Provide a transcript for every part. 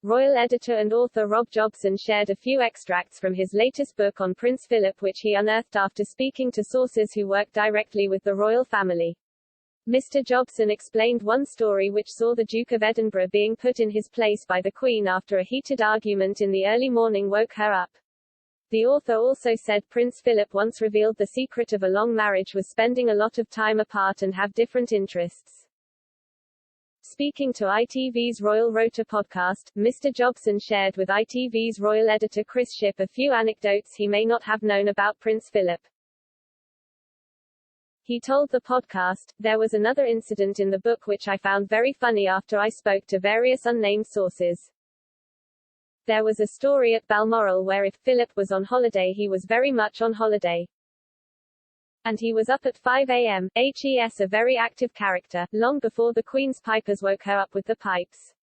Royal editor and author Rob Jobson shared a few extracts from his latest book on Prince Philip which he unearthed after speaking to sources who work directly with the royal family. Mr. Jobson explained one story which saw the Duke of Edinburgh being put in his place by the Queen after a heated argument in the early morning woke her up. The author also said Prince Philip once revealed the secret of a long marriage was spending a lot of time apart and have different interests. Speaking to ITV's Royal Rota podcast, Mr. Jobson shared with ITV's royal editor Chris Shipp a few anecdotes he may not have known about Prince Philip. He told the podcast, "There was another incident in the book which I found very funny after I spoke to various unnamed sources. There was a story at Balmoral where if Philip was on holiday he was very much on holiday. And he was up at 5 a.m., HES a very active character, long before the Queen's pipers woke her up with the pipes.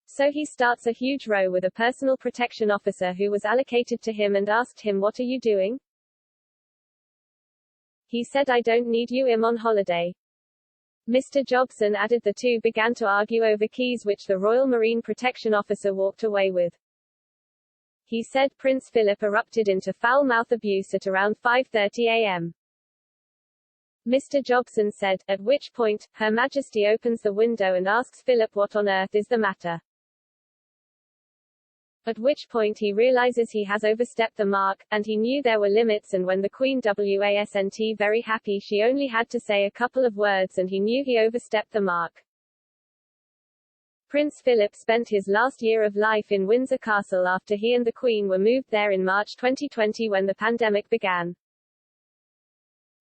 So he starts a huge row with a personal protection officer who was allocated to him and asked him, 'What are you doing?' He said, 'I don't need you, I'm on holiday.'" Mr. Jobson added the two began to argue over keys which the Royal Marine Protection Officer walked away with. He said Prince Philip erupted into foul-mouth abuse at around 5:30 a.m. Mr. Jobson said, "At which point, Her Majesty opens the window and asks Philip what on earth is the matter. At which point he realizes he has overstepped the mark, and he knew there were limits and when the Queen wasn't very happy she only had to say a couple of words and he knew he overstepped the mark." Prince Philip spent his last year of life in Windsor Castle after he and the Queen were moved there in March 2020 when the pandemic began.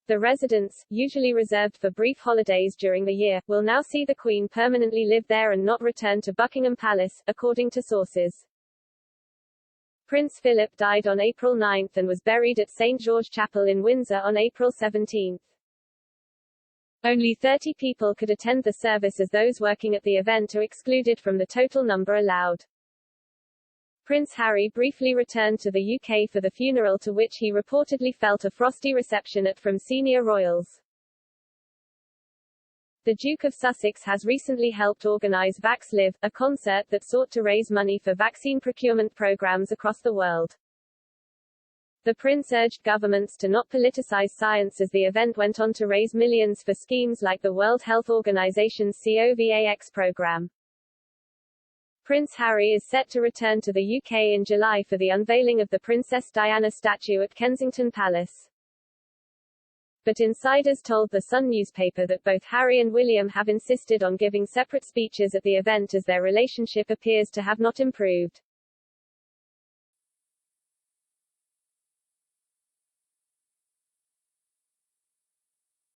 The residence, usually reserved for brief holidays during the year, will now see the Queen permanently live there and not return to Buckingham Palace, according to sources. Prince Philip died on April 9 and was buried at St. George Chapel in Windsor on April 17. Only 30 people could attend the service as those working at the event are excluded from the total number allowed. Prince Harry briefly returned to the UK for the funeral to which he reportedly felt a frosty reception at from senior royals. The Duke of Sussex has recently helped organise VaxLive, a concert that sought to raise money for vaccine procurement programmes across the world. The Prince urged governments to not politicise science as the event went on to raise millions for schemes like the World Health Organization's COVAX programme. Prince Harry is set to return to the UK in July for the unveiling of the Princess Diana statue at Kensington Palace. But insiders told The Sun newspaper that both Harry and William have insisted on giving separate speeches at the event as their relationship appears to have not improved.